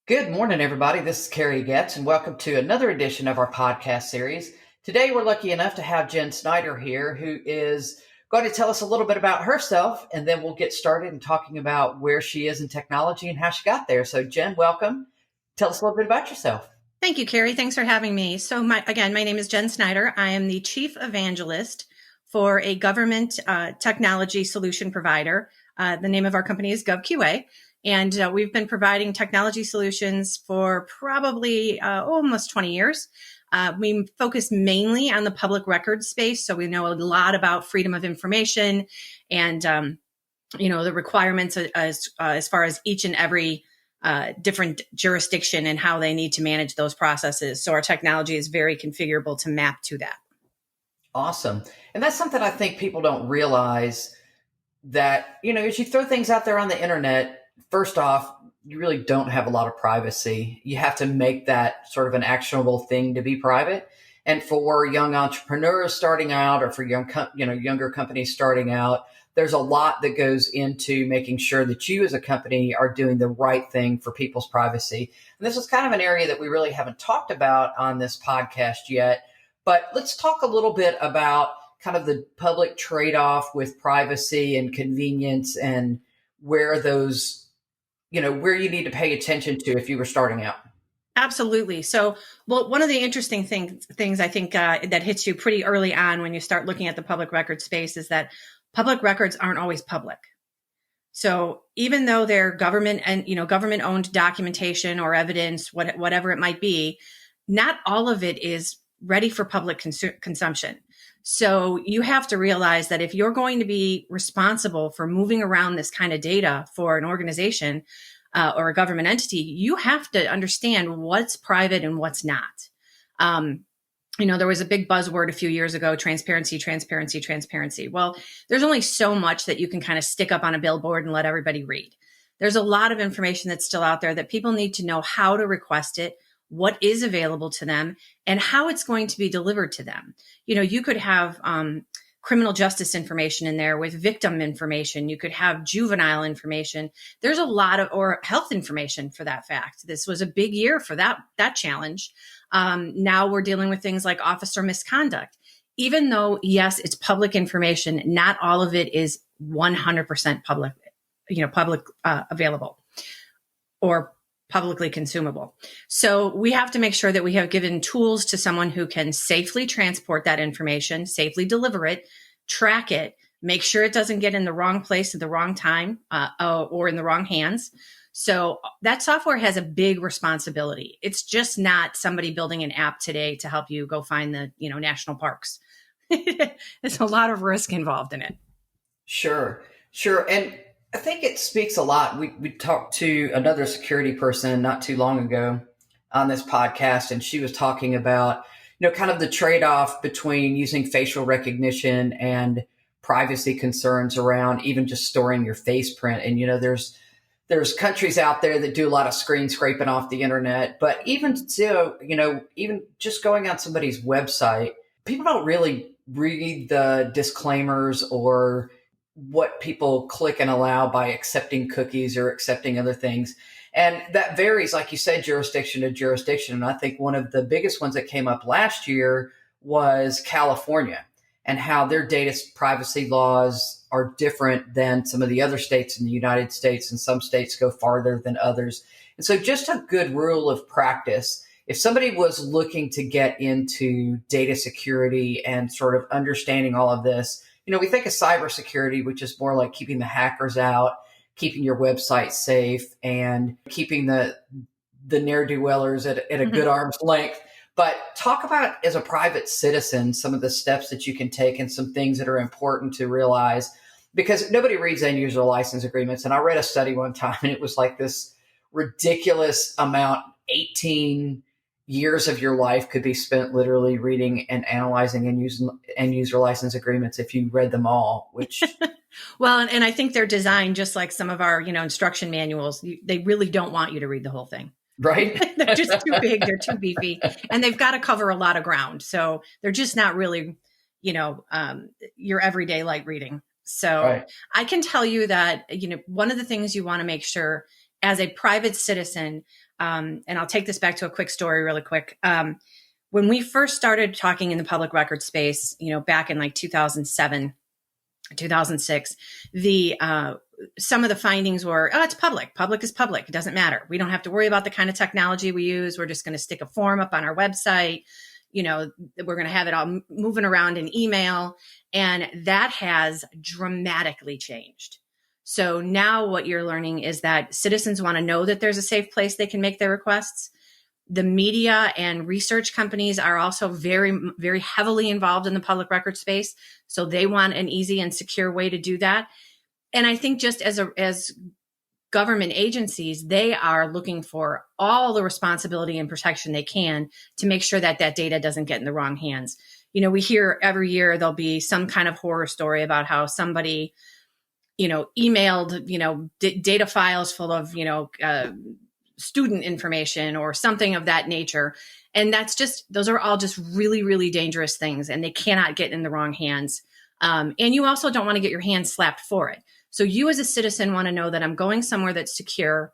Good morning, everybody. This is Carrie Getz, and welcome to another edition of our podcast series. Today, we're lucky enough to have Jen Snyder here, who is going to tell us a little bit about herself, and then we'll get started in talking about where she is in technology and how she got there. So, Jen, welcome. Tell us a little bit about yourself. Thank you, Carrie. Thanks for having me. So, my name is Jen Snyder. I am the Chief Evangelist for a government technology solution provider. The name of our company is GovQA. And we've been providing technology solutions for probably almost 20 years. We focus mainly on the public records space. So we know a lot about freedom of information and, the requirements as far as each and every different jurisdiction and how they need to manage those processes. So our technology is very configurable to map to that. Awesome. And that's something I think people don't realize that, as you throw things out there on the internet, first off, you really don't have a lot of privacy. You have to make that sort of an actionable thing to be private. And for young entrepreneurs starting out, or for younger companies starting out, there's a lot that goes into making sure that you as a company are doing the right thing for people's privacy. And this is kind of an area that we really haven't talked about on this podcast yet. But let's talk a little bit about kind of the public trade-off with privacy and convenience and where those where you need to pay attention to if you were starting out. Absolutely. So, one of the interesting things I think that hits you pretty early on when you start looking at the public record space is that public records aren't always public. So even though they're government and, government owned documentation or evidence, whatever it might be, not all of it is ready for public consumption. So you have to realize that if you're going to be responsible for moving around this kind of data for an organization or a government entity, you have to understand what's private and what's not. There was a big buzzword a few years ago, transparency, transparency, transparency. Well, there's only so much that you can kind of stick up on a billboard and let everybody read. There's a lot of information that's still out there that people need to know how to request it, what is available to them, and how it's going to be delivered to them. You could have criminal justice information in there with victim information. You could have juvenile information. There's a lot or health information for that fact. This was a big year for that challenge. Now we're dealing with things like officer misconduct. Even though, yes, it's public information, not all of it is 100% public available or publicly consumable. So we have to make sure that we have given tools to someone who can safely transport that information, safely deliver it, track it, make sure it doesn't get in the wrong place at the wrong time or in the wrong hands. So that software has a big responsibility. It's just not somebody building an app today to help you go find the, national parks. There's a lot of risk involved in it. Sure. And I think it speaks a lot. We talked to another security person not too long ago on this podcast, and she was talking about, kind of the trade-off between using facial recognition and privacy concerns around even just storing your face print. And, there's countries out there that do a lot of screen scraping off the internet, but even so, even just going on somebody's website, people don't really read the disclaimers or what people click and allow by accepting cookies or accepting other things. And that varies, like you said, jurisdiction to jurisdiction. And I think one of the biggest ones that came up last year was California and how their data privacy laws are different than some of the other states in the United States, and some states go farther than others. And so just a good rule of practice, if somebody was looking to get into data security and sort of understanding all of this, we think of cybersecurity, which is more like keeping the hackers out, keeping your website safe, and keeping the ne'er-do-wellers at a good arm's length. But talk about, as a private citizen, some of the steps that you can take and some things that are important to realize, because nobody reads end user license agreements. And I read a study one time, and it was like this ridiculous amount, 18 years of your life could be spent literally reading and analyzing end user license agreements if you read them all, which... Well, and I think they're designed just like some of our, instruction manuals. They really don't want you to read the whole thing. Right. They're just too big. They're too beefy, and they've got to cover a lot of ground. So they're just not really, your everyday light reading. So right. I can tell you that, one of the things you want to make sure as a private citizen, and I'll take this back to a quick story really quick. When we first started talking in the public record space, back in like 2007, 2006, some of the findings were, it's public. Public is public. It doesn't matter. We don't have to worry about the kind of technology we use. We're just going to stick a form up on our website. We're going to have it all moving around in email. And that has dramatically changed. So now what you're learning is that citizens want to know that there's a safe place they can make their requests. The media and research companies are also very, very heavily involved in the public record space. So they want an easy and secure way to do that. And I think just as government agencies, they are looking for all the responsibility and protection they can to make sure that that data doesn't get in the wrong hands. We hear every year there'll be some kind of horror story about how somebody, emailed, data files full of, student information or something of that nature. And those are all just really, really dangerous things, and they cannot get in the wrong hands. And you also don't want to get your hands slapped for it. So you as a citizen want to know that I'm going somewhere that's secure.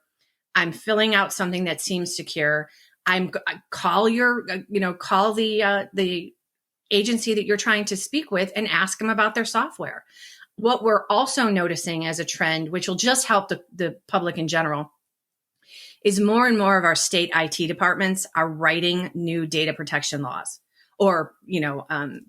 I'm filling out something that seems secure. Call the agency that you're trying to speak with and ask them about their software. What we're also noticing as a trend, which will just help the public in general, is more and more of our state IT departments are writing new data protection laws or,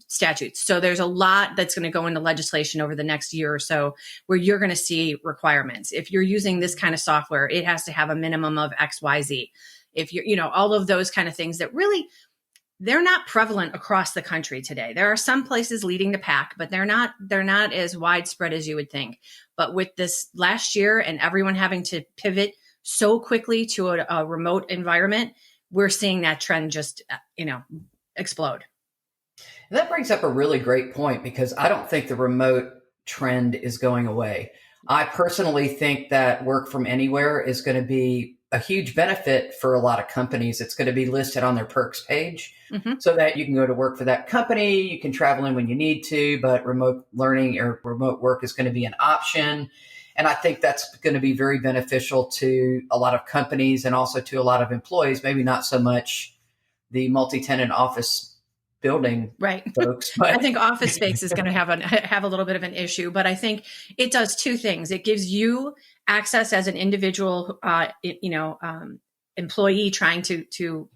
statutes. So there's a lot that's going to go into legislation over the next year or so where you're going to see requirements. If you're using this kind of software, it has to have a minimum of X, Y, Z. If you're, all of those kind of things that really, they're not prevalent across the country today. There are some places leading the pack, but they're not as widespread as you would think. But with this last year and everyone having to pivot so quickly to a remote environment, we're seeing that trend just, explode. And that brings up a really great point, because I don't think the remote trend is going away. I personally think that work from anywhere is going to be a huge benefit for a lot of companies. It's going to be listed on their perks page so that you can go to work for that company. You can travel in when you need to, but remote learning or remote work is going to be an option. And I think that's going to be very beneficial to a lot of companies and also to a lot of employees, maybe not so much the multi-tenant office building folks. But I think office space is going to have a little bit of an issue, but I think it does two things. It gives you access as an individual, employee trying to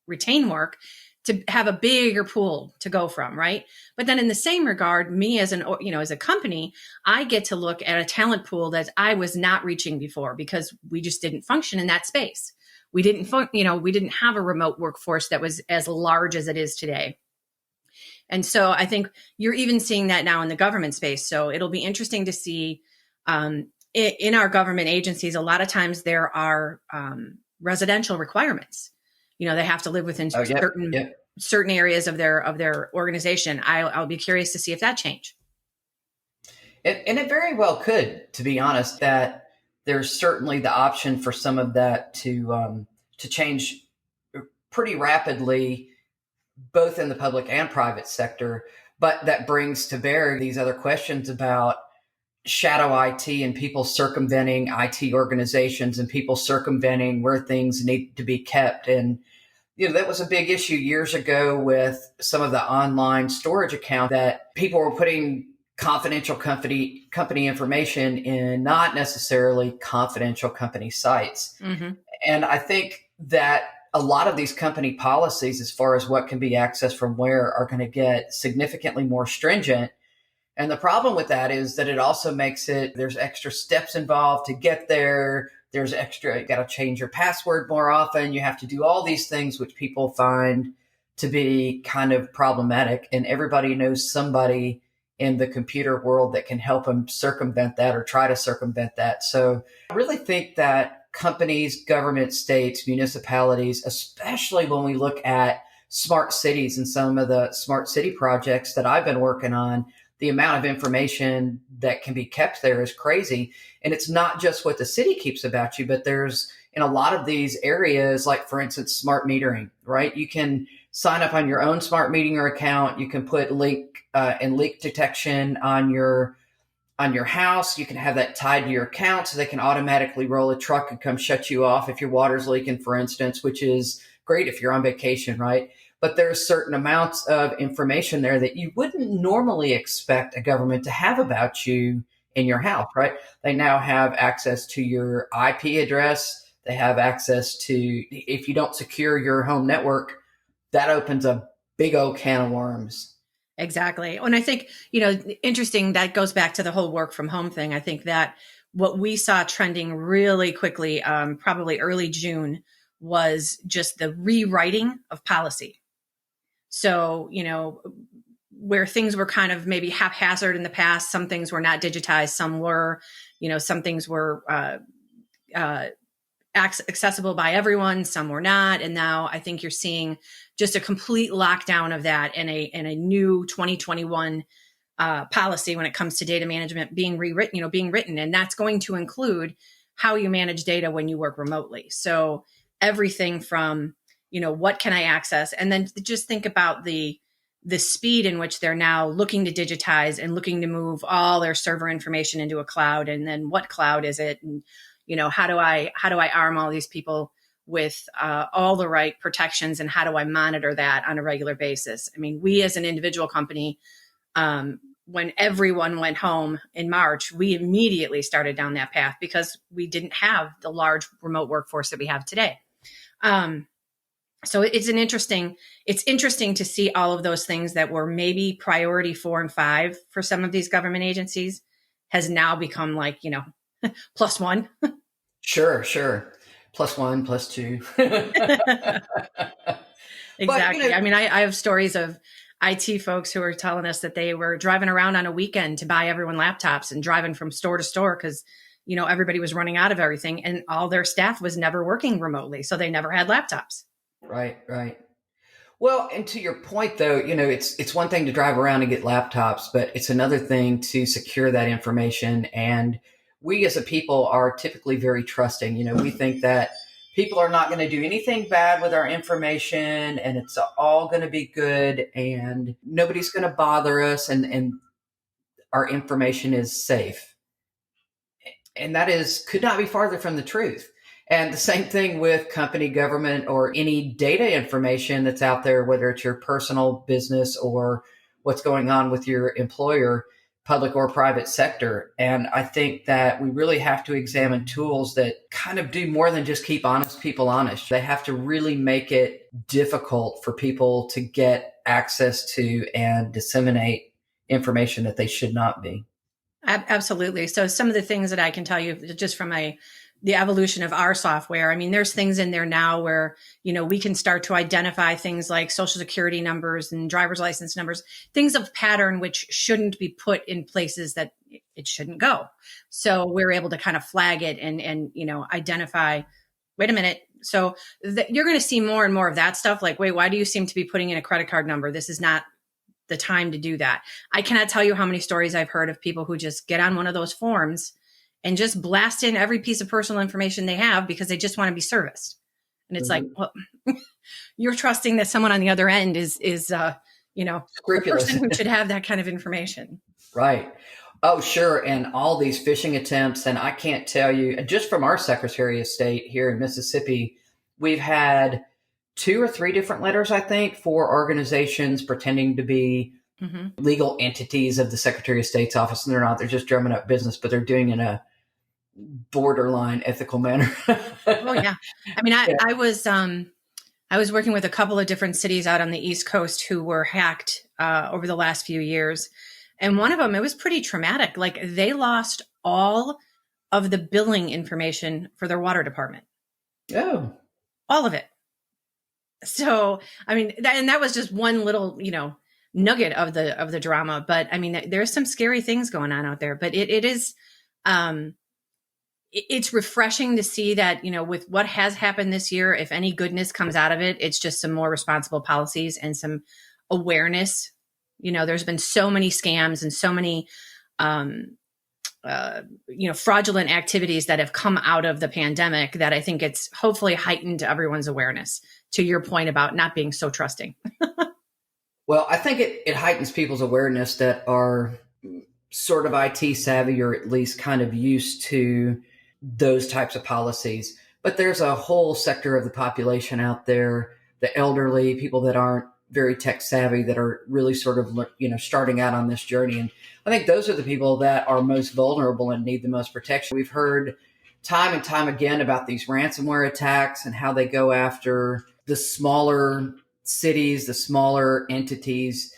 retain work, to have a bigger pool to go from, right? But then in the same regard, me as as a company, I get to look at a talent pool that I was not reaching before because we just didn't function in that space. We didn't have a remote workforce that was as large as it is today. And so I think you're even seeing that now in the government space. So it'll be interesting to see in our government agencies, a lot of times there are residential requirements. They have to live within certain areas of their organization. I'll be curious to see if that change. And it very well could, to be honest, that there's certainly the option for some of that to change pretty rapidly, both in the public and private sector. But that brings to bear these other questions about shadow IT and people circumventing IT organizations and people circumventing where things need to be kept. And, that was a big issue years ago with some of the online storage accounts that people were putting confidential company information in not necessarily confidential company sites. And I think that a lot of these company policies, as far as what can be accessed from where, are going to get significantly more stringent. And the problem with that is that it also makes there's extra steps involved to get there. There's extra, you got to change your password more often. You have to do all these things, which people find to be kind of problematic. And everybody knows somebody in the computer world that can help them circumvent that or try to circumvent that. So I really think that companies, government, states, municipalities, especially when we look at smart cities and some of the smart city projects that I've been working on, the amount of information that can be kept there is crazy. And it's not just what the city keeps about you, but there's in a lot of these areas, like for instance, smart metering, right? You can sign up on your own smart meter account. You can put leak detection on your on your house. You can have that tied to your account so they can automatically roll a truck and come shut you off if your water's leaking, for instance, which is great if you're on vacation, right? But there's certain amounts of information there that you wouldn't normally expect a government to have about you in your house, right? They now have access to your IP address. They have access to, if you don't secure your home network, that opens a big old can of worms. Exactly. And I think, interesting, that goes back to the whole work from home thing. I think that what we saw trending really quickly, probably early June, was just the rewriting of policy. So, where things were kind of maybe haphazard in the past, some things were not digitized, some were, some things were accessible by everyone, some were not. And now I think you're seeing just a complete lockdown of that in a new 2021 policy when it comes to data management being written. And that's going to include how you manage data when you work remotely. So everything from, what can I access? And then just think about the speed in which they're now looking to digitize and looking to move all their server information into a cloud. And then what cloud is it? And, how do I arm all these people with all the right protections, and how do I monitor that on a regular basis? I mean, we as an individual company, when everyone went home in March, we immediately started down that path because we didn't have the large remote workforce that we have today. So it's interesting to see all of those things that were maybe priority 4 and 5 for some of these government agencies has now become like, plus one. Sure. +1, +2. Exactly. But, I mean, I have stories of IT folks who are telling us that they were driving around on a weekend to buy everyone laptops and driving from store to store because, everybody was running out of everything and all their staff was never working remotely. So they never had laptops. Right. Well, and to your point, though, it's one thing to drive around and get laptops, but it's another thing to secure that information. And we as a people are typically very trusting. We think that people are not going to do anything bad with our information and it's all going to be good and nobody's going to bother us and our information is safe. And that could not be farther from the truth. And the same thing with company, government, or any data information that's out there, whether it's your personal business or what's going on with your employer, public or private sector. And I think that we really have to examine tools that kind of do more than just keep honest people honest. They have to really make it difficult for people to get access to and disseminate information that they should not be. Absolutely. So some of the things that I can tell you just from the evolution of our software. I mean, there's things in there now where, we can start to identify things like social security numbers and driver's license numbers, things of pattern, which shouldn't be put in places that it shouldn't go. So we're able to kind of flag it and identify, wait a minute. So you're going to see more and more of that stuff. Like, wait, why do you seem to be putting in a credit card number? This is not the time to do that. I cannot tell you how many stories I've heard of people who just get on one of those forms and just blast in every piece of personal information they have because they just want to be serviced. And it's like, well, you're trusting that someone on the other end is the person who should have that kind of information. Right. Oh, sure. And all these phishing attempts. And I can't tell you, just from our Secretary of State here in Mississippi, we've had 2 or 3 different letters, I think, for organizations pretending to be legal entities of the Secretary of State's office. And they're not, they're just drumming up business, but they're doing it in a borderline ethical manner. Oh yeah. I mean, I was working with a couple of different cities out on the East Coast who were hacked over the last few years. And one of them, it was pretty traumatic. Like they lost all of the billing information for their water department. Oh, all of it. So, I mean, that was just one little, nugget of the drama. But I mean, there's some scary things going on out there, but it's refreshing to see that, with what has happened this year, if any goodness comes out of it, it's just some more responsible policies and some awareness. There's been so many scams and so many, fraudulent activities that have come out of the pandemic that I think it's hopefully heightened everyone's awareness, to your point about not being so trusting. Well, I think it heightens people's awareness that are sort of IT savvy or at least kind of used to those types of policies. But there's a whole sector of the population out there, the elderly, people that aren't very tech savvy, that are really sort of, starting out on this journey. And I think those are the people that are most vulnerable and need the most protection. We've heard time and time again about these ransomware attacks and how they go after the smaller cities, the smaller entities.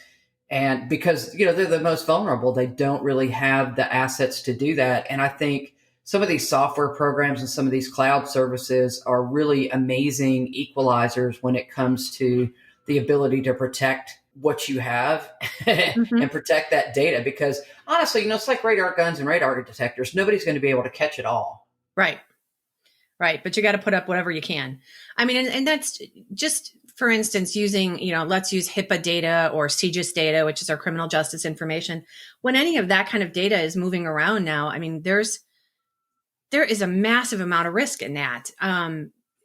And because, they're the most vulnerable, they don't really have the assets to do that. And I think some of these software programs and some of these cloud services are really amazing equalizers when it comes to the ability to protect what you have and protect that data. Because honestly, it's like radar guns and radar detectors. Nobody's going to be able to catch it all. Right. Right. But you got to put up whatever you can. I mean, and that's just, for instance, using, let's use HIPAA data or CJIS data, which is our criminal justice information. When any of that kind of data is moving around now, I mean, there is a massive amount of risk in that.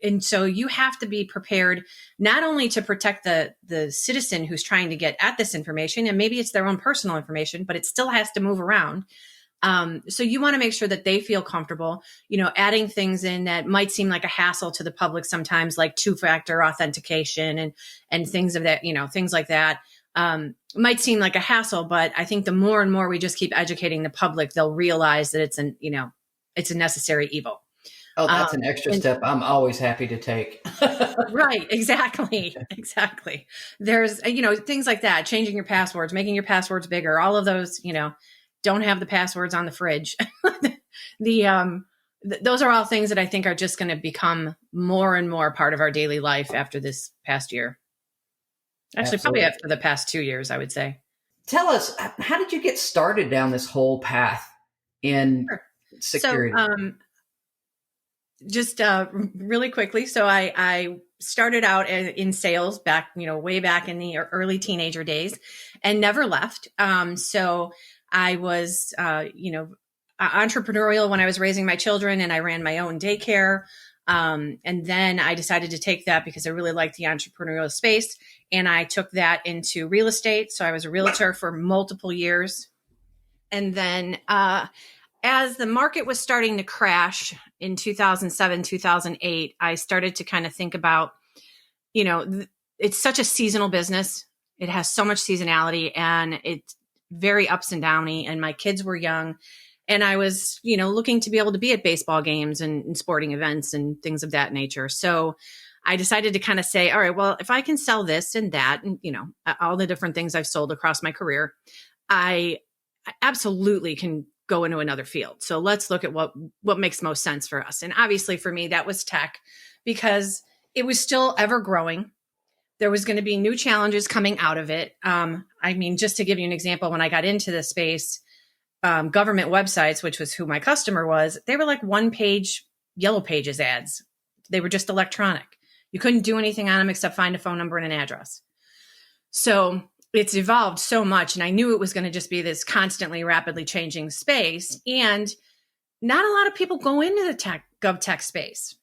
And so you have to be prepared not only to protect the citizen who's trying to get at this information, and maybe it's their own personal information, but it still has to move around. So you want to make sure that they feel comfortable, adding things in that might seem like a hassle to the public sometimes, like two-factor authentication and things of that, things like that. Might seem like a hassle, but I think the more and more we just keep educating the public, they'll realize that it's a necessary evil. Oh, that's an extra step I'm always happy to take. Right. Exactly. Exactly. There's, things like that, changing your passwords, making your passwords bigger, all of those, don't have the passwords on the fridge. Those are all things that I think are just going to become more and more part of our daily life after this past year. Actually, Absolutely. probably after the past 2 years, I would say. Tell us, how did you get started down this whole path in security? So, just really quickly. So I started out in sales back, way back in the early teenager days and never left. So I was, entrepreneurial when I was raising my children, and I ran my own daycare. And then I decided to take that because I really liked the entrepreneurial space, and I took that into real estate. So I was a realtor for multiple years. And then, as the market was starting to crash in 2007, 2008, I started to kind of think about, it's such a seasonal business. It has so much seasonality, and it's very ups and downy. And my kids were young, and I was, looking to be able to be at baseball games and sporting events and things of that nature. So I decided to kind of say, all right, well, if I can sell this and that, and, all the different things I've sold across my career, I absolutely can go into another field. So let's look at what makes most sense for us. And obviously for me, that was tech, because it was still ever growing. There was going to be new challenges coming out of it. Just to give you an example, when I got into the space, government websites, which was who my customer was, they were like one-page Yellow Pages ads. They were just electronic. You couldn't do anything on them except find a phone number and an address. So it's evolved so much, and I knew it was going to just be this constantly rapidly changing space, and not a lot of people go into the gov tech space.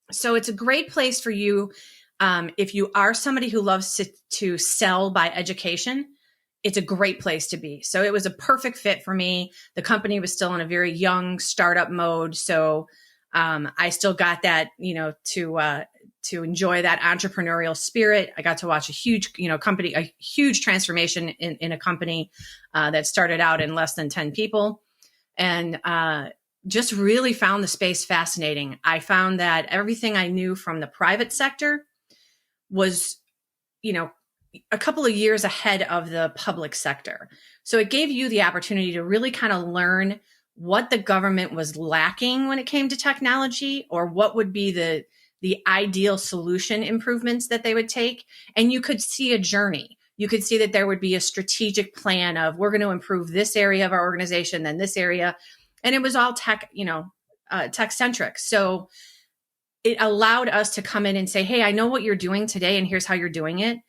So it's a great place for you. If you are somebody who loves to sell by education, it's a great place to be. So it was a perfect fit for me. The company was still in a very young startup mode. So I still got that, to enjoy that entrepreneurial spirit. I got to watch a huge, a huge transformation in a company that started out in less than 10 people, and just really found the space fascinating. I found that everything I knew from the private sector was, a couple of years ahead of the public sector. So it gave you the opportunity to really kind of learn what the government was lacking when it came to technology, or what would be the ideal solution improvements that they would take. And you could see a journey. You could see that there would be a strategic plan of, we're going to improve this area of our organization, then this area. And it was all tech, tech centric. So it allowed us to come in and say, hey, I know what you're doing today, and here's how you're doing it,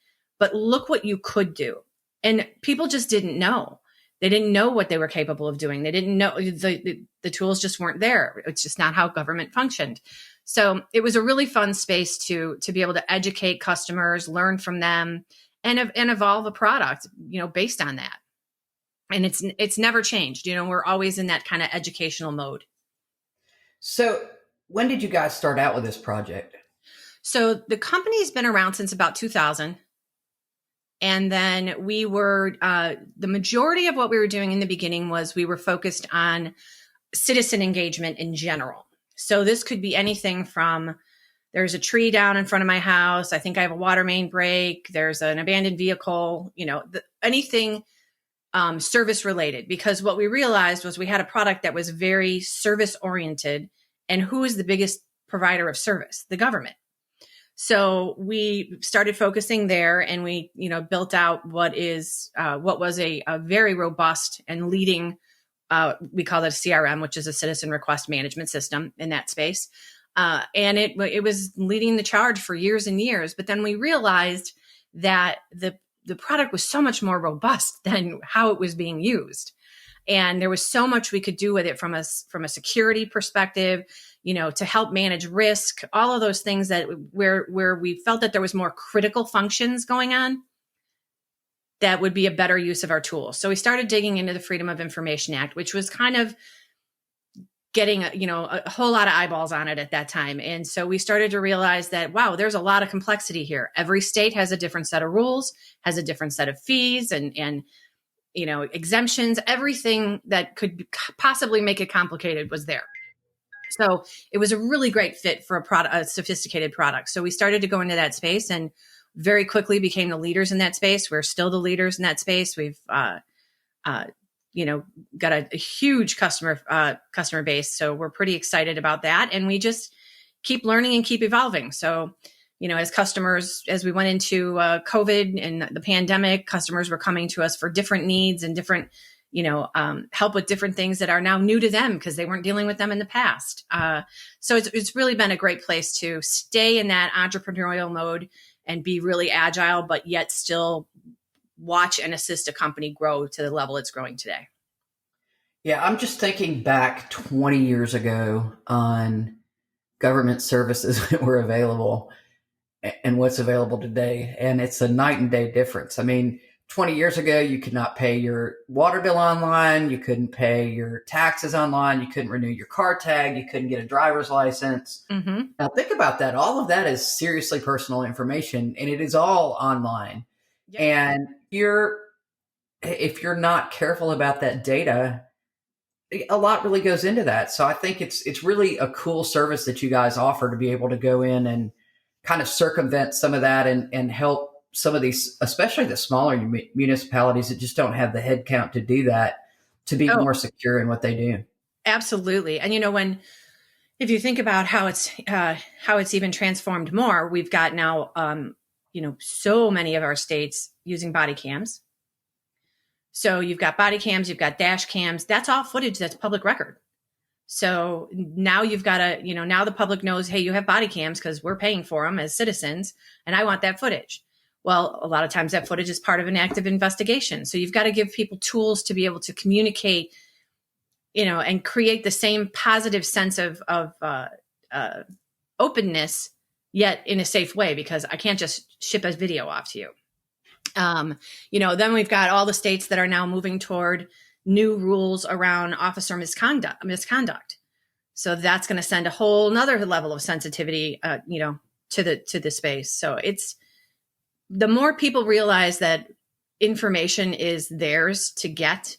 but look what you could do. And people just didn't know. They didn't know what they were capable of doing. They didn't know, the tools just weren't there. It's just not how government functioned. So it was a really fun space to be able to educate customers, learn from them, and evolve a product, based on that. And it's never changed. We're always in that kind of educational mode. So when did you guys start out with this project? So the company's been around since about 2000. And then we were, the majority of what we were doing in the beginning was we were focused on citizen engagement in general. So this could be anything from, there's a tree down in front of my house, I think I have a water main break, there's an abandoned vehicle, anything service related. Because what we realized was we had a product that was very service oriented. And who is the biggest provider of service? The government. So we started focusing there, and we, built out what was a very robust and leading, we call it a CRM, which is a citizen request management system in that space. And it was leading the charge for years and years. But then we realized that the product was so much more robust than how it was being used. And there was so much we could do with it from a security perspective, to help manage risk, all of those things that where we felt that there was more critical functions going on that would be a better use of our tools. So we started digging into the Freedom of Information Act, which was kind of getting, a whole lot of eyeballs on it at that time. And so we started to realize that, wow, there's a lot of complexity here. Every state has a different set of rules, has a different set of fees and exemptions. Everything that could possibly make it complicated was there. So it was a really great fit for a sophisticated product. So we started to go into that space and very quickly became the leaders in that space. We're still the leaders in that space. We've, got a huge customer base. So we're pretty excited about that. And we just keep learning and keep evolving. So, as we went into COVID and the pandemic, customers were coming to us for different needs and different, help with different things that are now new to them because they weren't dealing with them in the past. So it's really been a great place to stay in that entrepreneurial mode and be really agile, but yet still watch and assist a company grow to the level it's growing today. Yeah, I'm just thinking back 20 years ago on government services that were available and what's available today. And it's a night and day difference. I mean, 20 years ago, you could not pay your water bill online. You couldn't pay your taxes online. You couldn't renew your car tag. You couldn't get a driver's license. Mm-hmm. Now think about that. All of that is seriously personal information, and it is all online. Yep. And if you're not careful about that data, a lot really goes into that. So I think it's really a cool service that you guys offer to be able to go in and kind of circumvent some of that and help some of these, especially the smaller municipalities that just don't have the headcount to do that, to be more secure in what they do. Absolutely. And if you think about how it's even transformed more, we've got now, so many of our states using body cams. So you've got body cams, you've got dash cams. That's all footage that's public record. So now you've got now the public knows, hey, you have body cams because we're paying for them as citizens, and I want that footage. Well, a lot of times that footage is part of an active investigation. So you've got to give people tools to be able to communicate, and create the same positive sense of openness, yet in a safe way, because I can't just ship a video off to you. Then we've got all the states that are now moving toward new rules around officer misconduct. So that's going to send a whole nother level of sensitivity, to the space. So it's, the more people realize that information is theirs to get,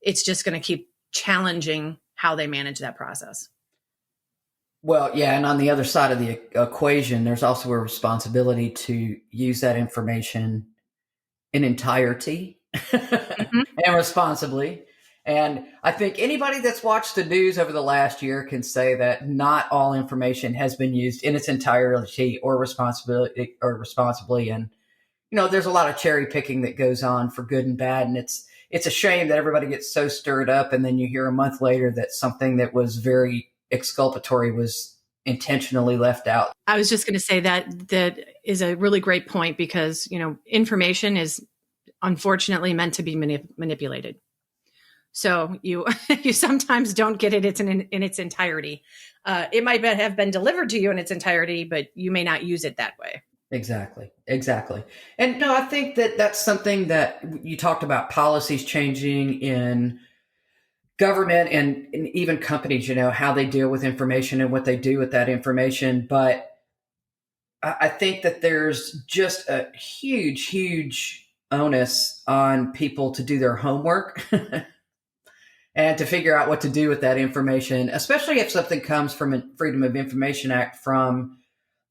it's just going to keep challenging how they manage that process. Well, yeah. And on the other side of the equation, there's also a responsibility to use that information in entirety mm-hmm. and responsibly. And I think anybody that's watched the news over the last year can say that not all information has been used in its entirety or responsibly. And, there's a lot of cherry picking that goes on for good and bad. And it's a shame that everybody gets so stirred up. And then you hear a month later that something that was very exculpatory was intentionally left out. I was just going to say that is a really great point because, information is unfortunately meant to be manipulated. So you sometimes don't get it in its entirety. It might have been delivered to you in its entirety, but you may not use it that way. Exactly. Exactly. And no, I think that that's something that you talked about policies changing in government and even companies, how they deal with information and what they do with that information. But I think that there's just a huge, huge onus on people to do their homework and to figure out what to do with that information, especially if something comes from a Freedom of Information Act from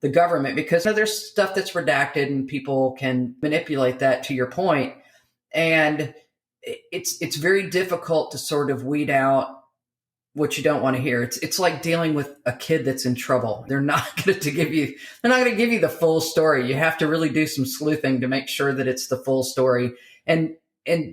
the government, because there's stuff that's redacted and people can manipulate that, to your point. And it's very difficult to sort of weed out what you don't want to hear. It's like dealing with a kid that's in trouble. They're not going to give you the full story. You have to really do some sleuthing to make sure that it's the full story and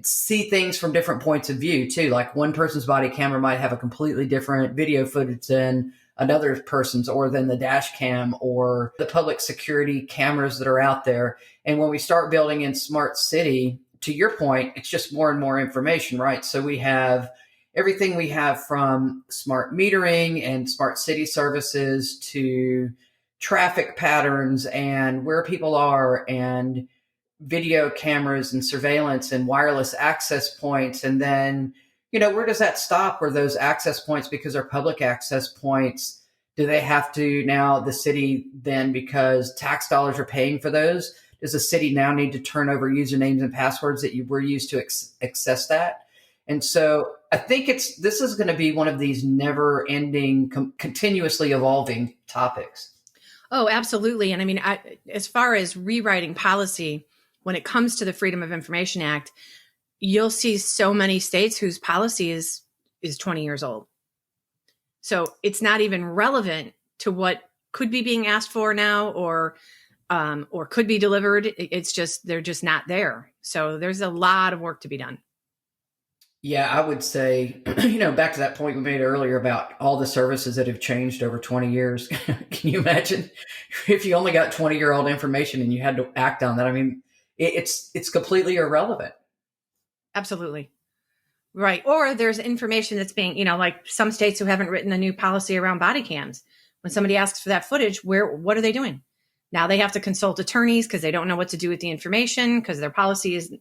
see things from different points of view too. Like one person's body camera might have a completely different video footage than another person's, or than the dash cam or the public security cameras that are out there. And when we start building in smart city, to your point, it's just more and more information, right? So we have everything we have from smart metering and smart city services to traffic patterns and where people are and video cameras and surveillance and wireless access points. And then, where does that stop? Where those access points, because they're public access points, do they have to now, the city then, because tax dollars are paying for those, does the city now need to turn over usernames and passwords that you were used to access that? And so I think this is going to be one of these never ending, continuously evolving topics. Oh, absolutely. And I mean, as far as rewriting policy, when it comes to the Freedom of Information Act, you'll see so many states whose policy is 20 years old. So it's not even relevant to what could be being asked for now or could be delivered. It's just, they're just not there. So there's a lot of work to be done. Yeah, I would say, back to that point we made earlier about all the services that have changed over 20 years. Can you imagine if you only got 20-year-old information and you had to act on that? I mean, it's completely irrelevant. Absolutely. Right. Or there's information that's being, like some states who haven't written a new policy around body cams. When somebody asks for that footage, what are they doing? Now they have to consult attorneys because they don't know what to do with the information because their policy is,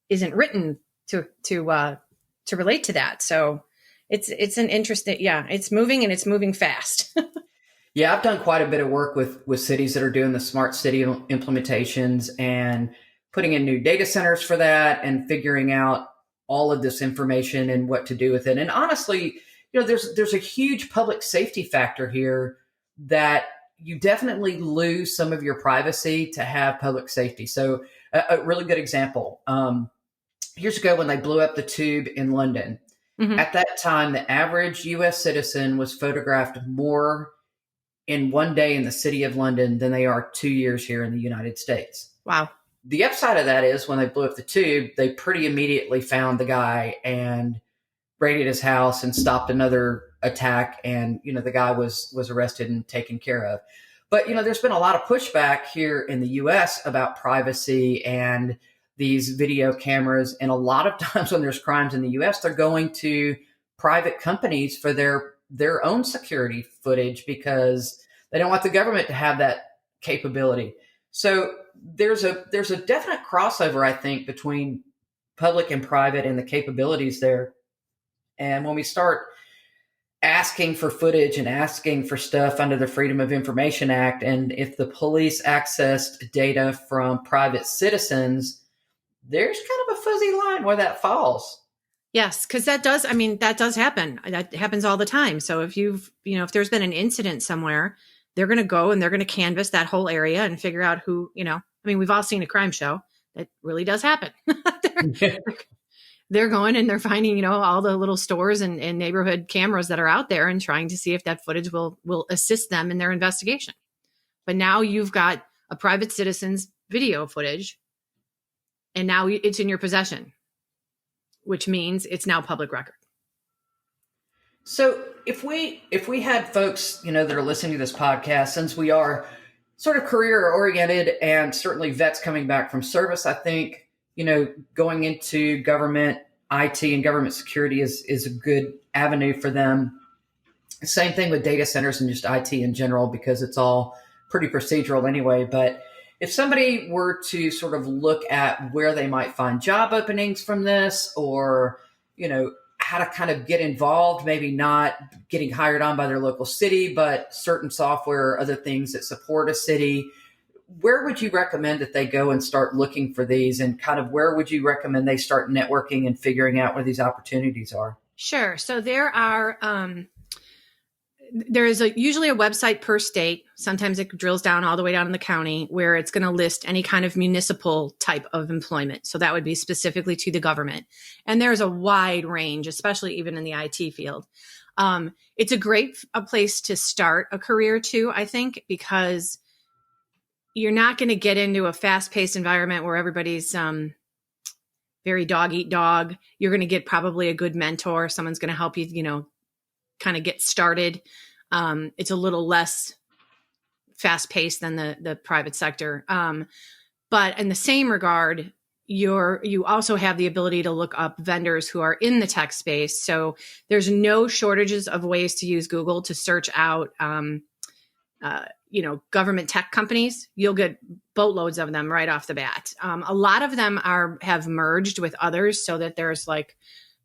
isn't written to relate to that. So it's an interesting, it's moving and it's moving fast. Yeah, I've done quite a bit of work with cities that are doing the smart city implementations and putting in new data centers for that and figuring out all of this information and what to do with it. And honestly, there's a huge public safety factor here that you definitely lose some of your privacy to have public safety. So a really good example, years ago when they blew up the tube in London, mm-hmm. At that time, the average US citizen was photographed more in one day in the city of London than they are 2 years here in the United States. Wow. The upside of that is when they blew up the tube, they pretty immediately found the guy and raided his house and stopped another attack. And, the guy was arrested and taken care of. But, there's been a lot of pushback here in the US about privacy and these video cameras. And a lot of times when there's crimes in the US, they're going to private companies for their own security footage because they don't want the government to have that capability. So there's a definite crossover, I think, between public and private and the capabilities there. And when we start asking for footage and asking for stuff under the Freedom of Information Act, and if the police accessed data from private citizens, there's kind of a fuzzy line where that falls. Yes, because that does happen. That happens all the time. So if if there's been an incident somewhere, they're going to go and they're going to canvass that whole area and figure out who, we've all seen a crime show. That really does happen. They're going and they're finding, all the little stores and neighborhood cameras that are out there and trying to see if that footage will assist them in their investigation. But now you've got a private citizen's video footage and now it's in your possession, which means it's now public record. So if we had folks, that are listening to this podcast, since we are sort of career oriented and certainly vets coming back from service, I think, going into government IT and government security is a good avenue for them. Same thing with data centers and just IT in general, because it's all pretty procedural anyway. But if somebody were to sort of look at where they might find job openings from this, or, how to kind of get involved, maybe not getting hired on by their local city, but certain software or other things that support a city, where would you recommend that they go and start looking for these, and kind of where would you recommend they start networking and figuring out where these opportunities are? Sure. So there is usually a website per state. Sometimes it drills down all the way down in the county, where it's going to list any kind of municipal type of employment. So that would be specifically to the government. And there's a wide range, especially even in the IT field. It's a great place to start a career too, I think, because you're not going to get into a fast-paced environment where everybody's very dog eat dog. You're going to get probably a good mentor. Someone's going to help you, kind of get started. It's a little less fast-paced than the private sector. But in the same regard, you also have the ability to look up vendors who are in the tech space. So there's no shortages of ways to use Google to search out, government tech companies. You'll get boatloads of them right off the bat. A lot of them have merged with others, so that there's like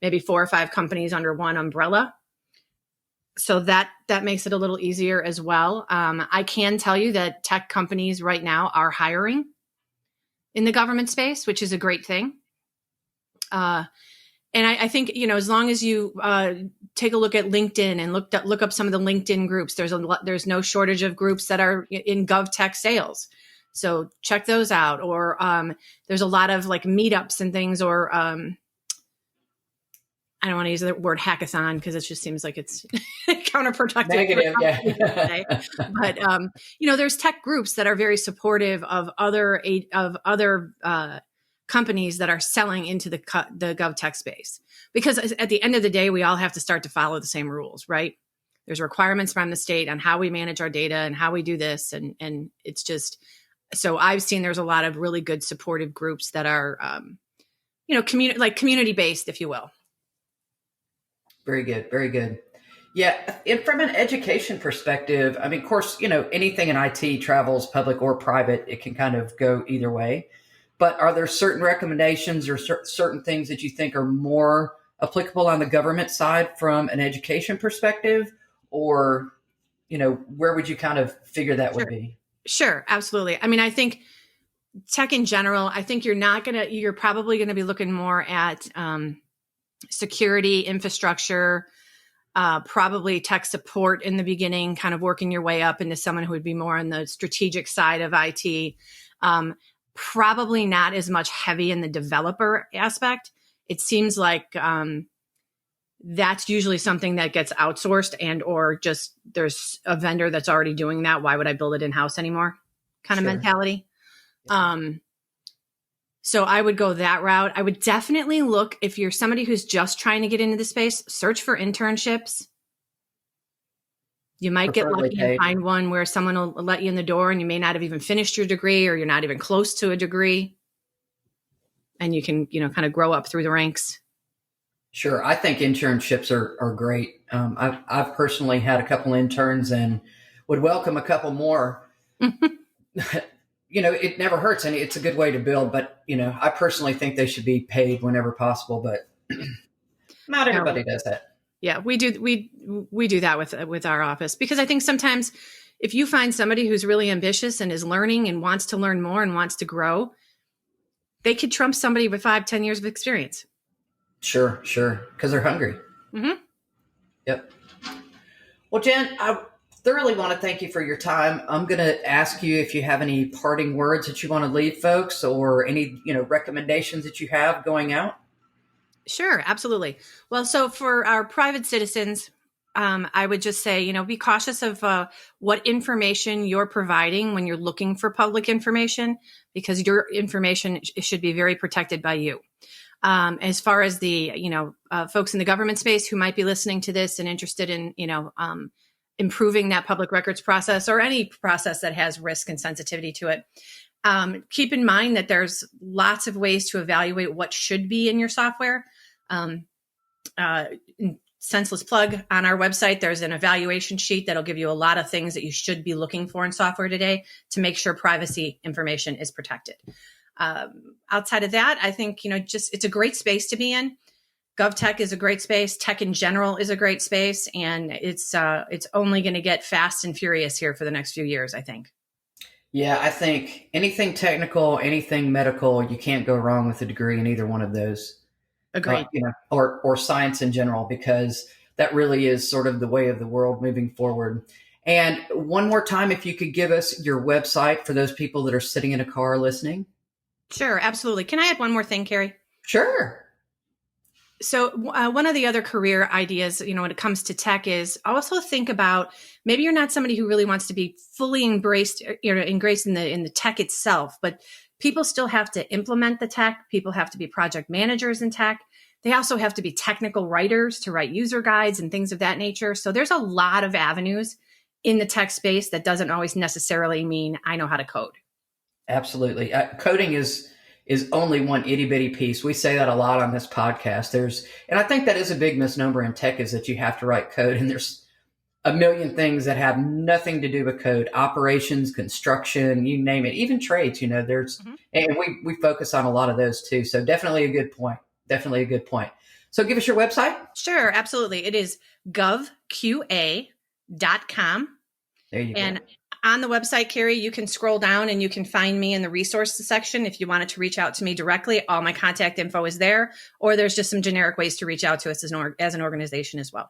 maybe 4 or 5 companies under one umbrella. So that makes it a little easier as well. I can tell you that tech companies right now are hiring in the government space, which is a great thing. And I think, as long as you take a look at LinkedIn and look up some of the LinkedIn groups, there's no shortage of groups that are in GovTech sales. So check those out. Or there's a lot of like meetups and things, or I don't want to use the word hackathon because it just seems like it's counterproductive. Negative, yeah. But there's tech groups that are very supportive of other companies that are selling into the GovTech space. Because at the end of the day, we all have to start to follow the same rules, right? There's requirements from the state on how we manage our data and how we do this, and it's just so I've seen there's a lot of really good supportive groups that are community based, if you will. Very good. Very good. Yeah. And from an education perspective, I mean, of course, anything in IT travels public or private. It can kind of go either way. But are there certain recommendations or certain things that you think are more applicable on the government side from an education perspective? Or, where would you kind of figure that would be? Sure. Absolutely. I mean, I think tech in general, I think you're probably going to be looking more at security, infrastructure, probably tech support in the beginning, kind of working your way up into someone who would be more on the strategic side of IT. Probably not as much heavy in the developer aspect. It seems like that's usually something that gets outsourced, and or just there's a vendor that's already doing that. Why would I build it in-house anymore? Kind of mentality. So I would go that route. I would definitely look, if you're somebody who's just trying to get into the space, search for internships. You might get lucky and find one where someone will let you in the door, and you may not have even finished your degree, or you're not even close to a degree. And you can, kind of grow up through the ranks. Sure. I think internships are great. I've personally had a couple interns and would welcome a couple more. It never hurts, and it's a good way to build. But, I personally think they should be paid whenever possible, but not everybody does that. Yeah, we do. We do that with our office, because I think sometimes if you find somebody who's really ambitious and is learning and wants to learn more and wants to grow, they could trump somebody with 5-10 years of experience. Sure. Because they're hungry. Mm-hmm. Yep. Well, Jen, I thoroughly want to thank you for your time. I'm going to ask you if you have any parting words that you want to leave folks, or any, recommendations that you have going out. Sure, absolutely. Well, so for our private citizens, I would just say, be cautious of what information you're providing when you're looking for public information, because your information should be very protected by you. As far as the, folks in the government space who might be listening to this and interested in, improving that public records process, or any process that has risk and sensitivity to it, keep in mind that there's lots of ways to evaluate what should be in your software. senseless plug, on our website, there's an evaluation sheet that'll give you a lot of things that you should be looking for in software today to make sure privacy information is protected. Outside of that, I think, it's a great space to be in. GovTech is a great space. Tech in general is a great space. And it's only going to get fast and furious here for the next few years, I think. Yeah, I think anything technical, anything medical, you can't go wrong with a degree in either one of those. Agreed. Or science in general, because that really is sort of the way of the world moving forward. And one more time, if you could give us your website for those people that are sitting in a car listening. Sure, absolutely. Can I add one more thing, Carrie? Sure. So one of the other career ideas, when it comes to tech, is also think about, maybe you're not somebody who really wants to be fully embraced in the tech itself, but people still have to implement the tech. People have to be project managers in tech. They also have to be technical writers to write user guides and things of that nature. So there's a lot of avenues in the tech space that doesn't always necessarily mean I know how to code. Absolutely. Coding is only one itty bitty piece. We say that a lot on this podcast. And I think that is a big misnomer in tech, is that you have to write code, and there's a million things that have nothing to do with code: operations, construction, you name it, even trades. And we focus on a lot of those too. So definitely a good point. So give us your website. Sure, absolutely. It is govqa.com. There you and go. On the website, Carrie, you can scroll down and you can find me in the resources section. If you wanted to reach out to me directly, all my contact info is there, or there's just some generic ways to reach out to us as an organization as well.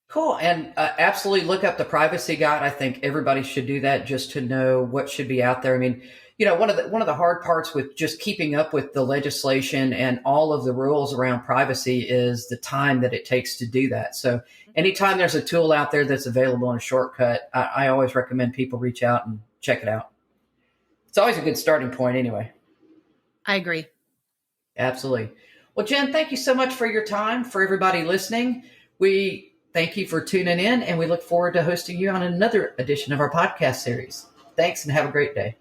Cool. And absolutely look up the privacy guide. I think everybody should do that just to know what should be out there. I mean, one of the hard parts with just keeping up with the legislation and all of the rules around privacy is the time that it takes to do that. So anytime there's a tool out there that's available in a shortcut, I always recommend people reach out and check it out. It's always a good starting point anyway. I agree. Absolutely. Well, Jen, thank you so much for your time. For everybody listening, we thank you for tuning in, and we look forward to hosting you on another edition of our podcast series. Thanks, and have a great day.